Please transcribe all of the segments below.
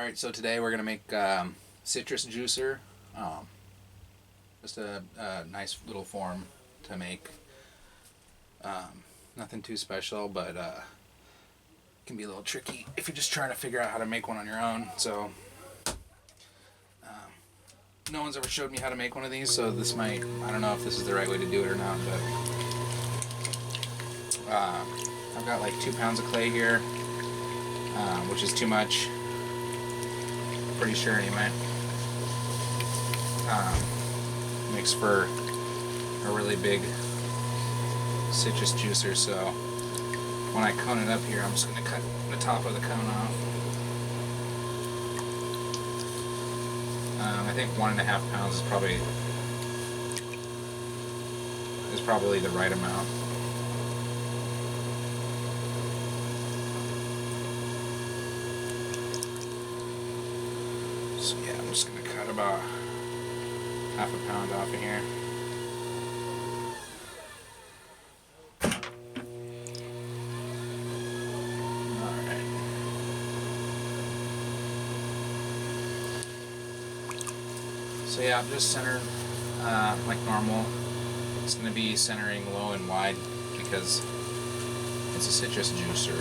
Alright, so today we're going to make citrus juicer. Um, just a nice little form to make. Nothing too special, but can be a little tricky if you're just trying to figure out how to make one on your own. So, no one's ever showed me how to make one of these, so this might, I don't know if this is the right way to do it or not, but I've got like 2 pounds of clay here, which is too much. Pretty sure anyway. Makes for a really big citrus juicer, so when I cone it up here, I'm just going to cut the top of the cone off. I think 1.5 pounds is probably the right amount. So yeah, I'm just going to cut about 1/2 pound off of here. Alright. So yeah, I'm just centered like normal. It's going to be centering low and wide because it's a citrus juicer.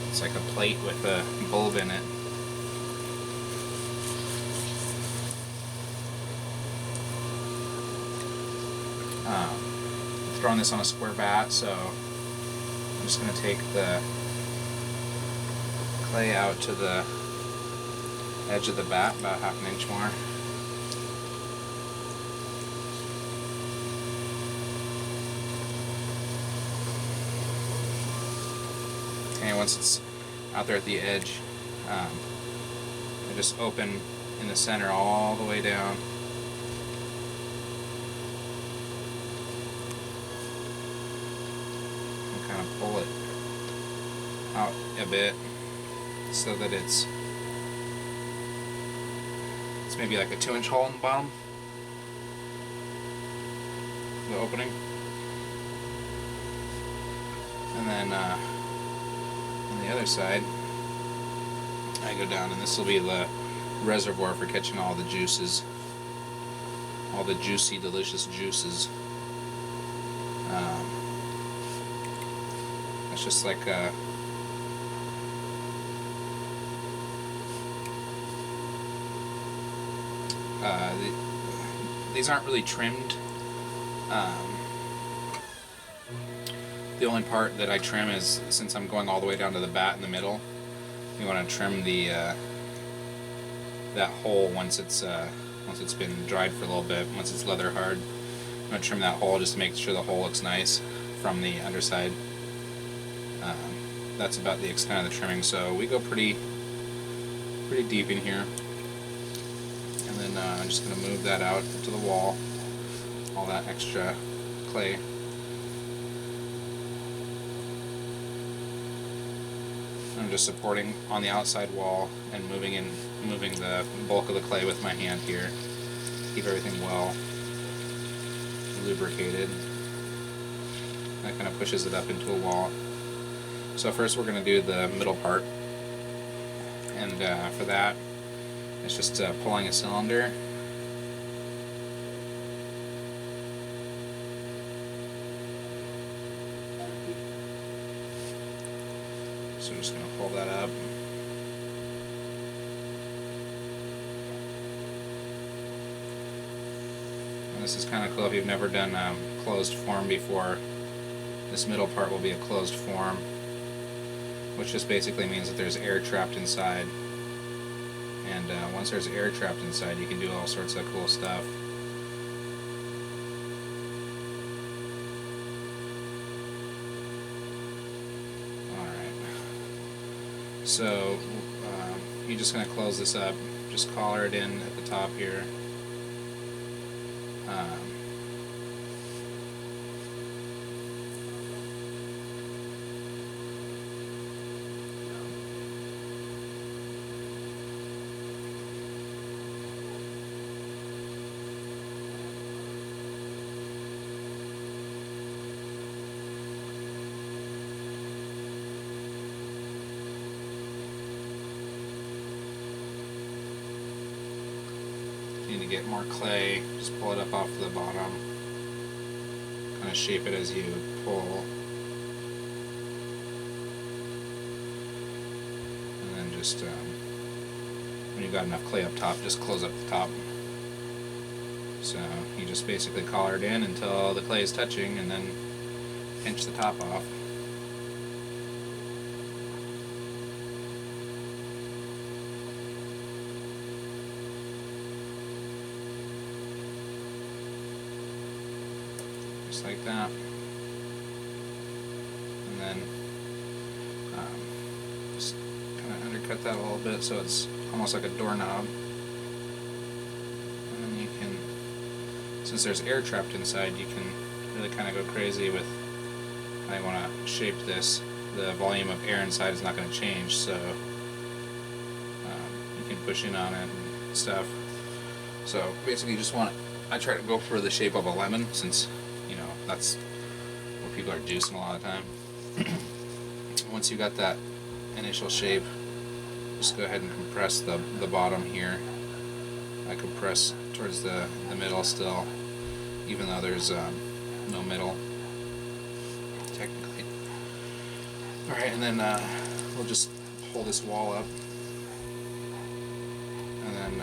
It's like a plate with a bulb in it. I'm throwing this on a square bat, so I'm just going to take the clay out to the edge of the bat, about 1/2 inch more. Okay, once it's out there at the edge, I just open in the center all the way down. Kind of pull it out a bit so that it's maybe like a 2-inch hole in the bottom, the opening, and then on the other side I go down, and this will be the reservoir for catching all the juices, all the juicy, delicious juices. It's just like these aren't really trimmed. The only part that I trim is, since I'm going all the way down to the bat in the middle, you want to trim the that hole once it's been dried for a little bit. Once it's leather hard, I'm going to trim that hole just to make sure the hole looks nice from the underside. That's about the extent of the trimming, so we go pretty deep in here, and then I'm just going to move that out to the wall, all that extra clay. I'm just supporting on the outside wall and moving the bulk of the clay with my hand here. Keep everything well lubricated. That kind of pushes it up into a wall. So first we're going to do the middle part, and for that it's just pulling a cylinder. So I'm just going to pull that up. And this is kind of cool if you've never done closed form before. This middle part will be a closed form, which just basically means that there's air trapped inside. And once there's air trapped inside, you can do all sorts of cool stuff. So you're just going to close this up, just collar it in at the top here. get more clay, just pull it up off the bottom. Kind of shape it as you pull. And then just, when you've got enough clay up top, just close up the top. So you just basically collar it in until the clay is touching and then pinch the top off. Just like that. And then just kind of undercut that a little bit so it's almost like a doorknob. And then you can, since there's air trapped inside, you can really kind of go crazy with how you want to shape this. The volume of air inside is not going to change, so you can push in on it and stuff. So basically you just want, I try to go for the shape of a lemon, since, you know, that's what people are juicing a lot of the time. Once you got that initial shape, just go ahead and compress the bottom here. I compress towards the middle still, even though there's no middle, technically. Alright, and then we'll just pull this wall up, and then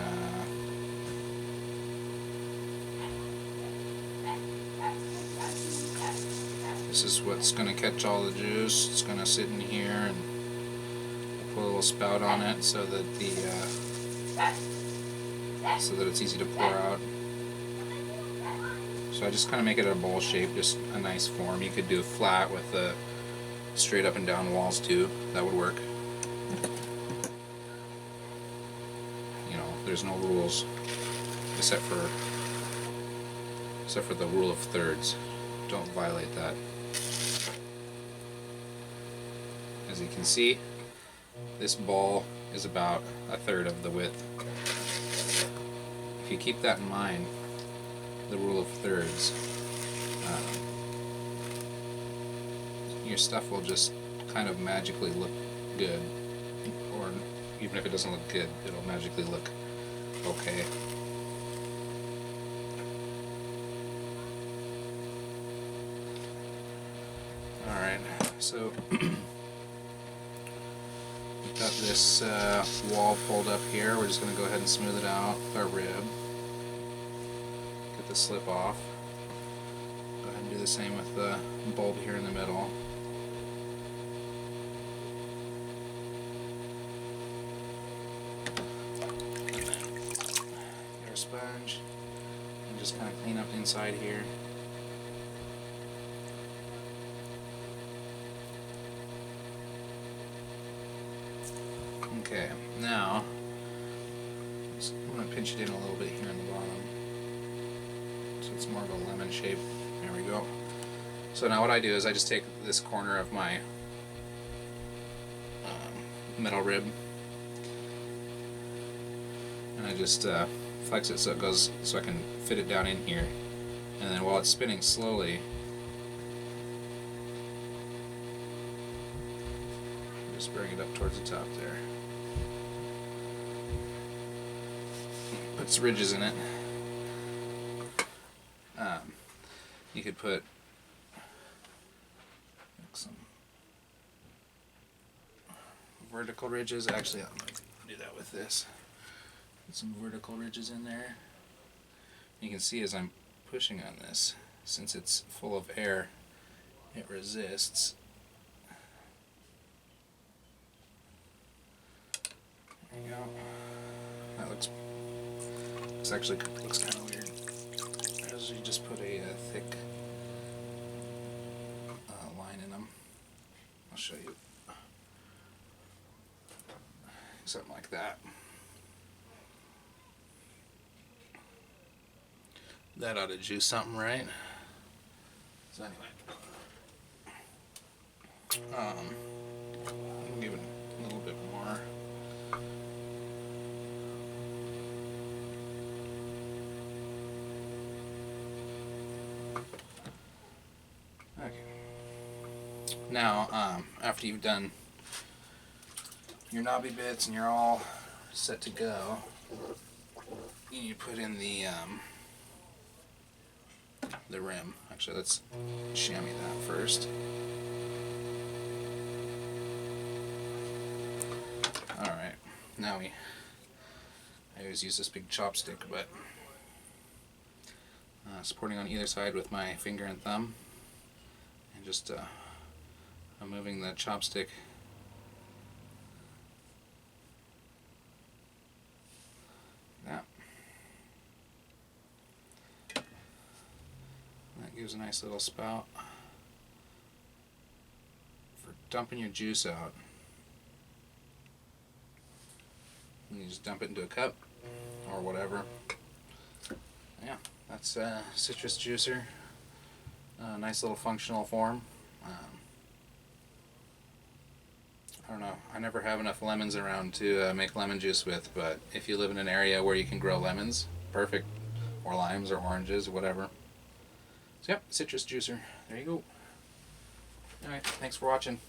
this is what's going to catch all the juice. It's going to sit in here, and put a little spout on it so that it's easy to pour out. So I just kind of make it a bowl shape, just a nice form. You could do flat with the straight up and down walls too. That would work. You know, there's no rules except for the rule of thirds. Don't violate that. As you can see, this ball is about a third of the width. If you keep that in mind, the rule of thirds, your stuff will just kind of magically look good, or even if it doesn't look good, it'll magically look okay. Alright, so we've got this wall pulled up here. We're just going to go ahead and smooth it out with our rib. Get the slip off. Go ahead and do the same with the bulb here in the middle. Get our sponge and just kind of clean up the inside here. Okay, now I'm going to pinch it in a little bit here in the bottom so it's more of a lemon shape. There we go. So now what I do is I just take this corner of my metal rib and I just flex it so it goes, so I can fit it down in here, and then while it's spinning slowly, just bring it up towards the top there. Puts ridges in it. You could put some vertical ridges. Actually, I'm going to do that with this. Put some vertical ridges in there. You can see as I'm pushing on this, since it's full of air, it resists. There you go. That looks actually looks kind of weird. As you just put a thick line in them. I'll show you. Something like that. That ought to juice something, right? So anyway, I'll give it a little bit more. Okay. Now, after you've done your knobby bits and you're all set to go, you need to put in the rim. Actually, let's chamois that first. Alright, now I always use this big chopstick, but supporting on either side with my finger and thumb, and just I'm moving the chopstick that. That gives a nice little spout for dumping your juice out. And you just dump it into a cup or whatever. Yeah, that's citrus juicer. Nice little functional form. I don't know, I never have enough lemons around to make lemon juice with, but if you live in an area where you can grow lemons, perfect. Or limes or oranges or whatever. So yep, citrus juicer. There you go. Alright, thanks for watching.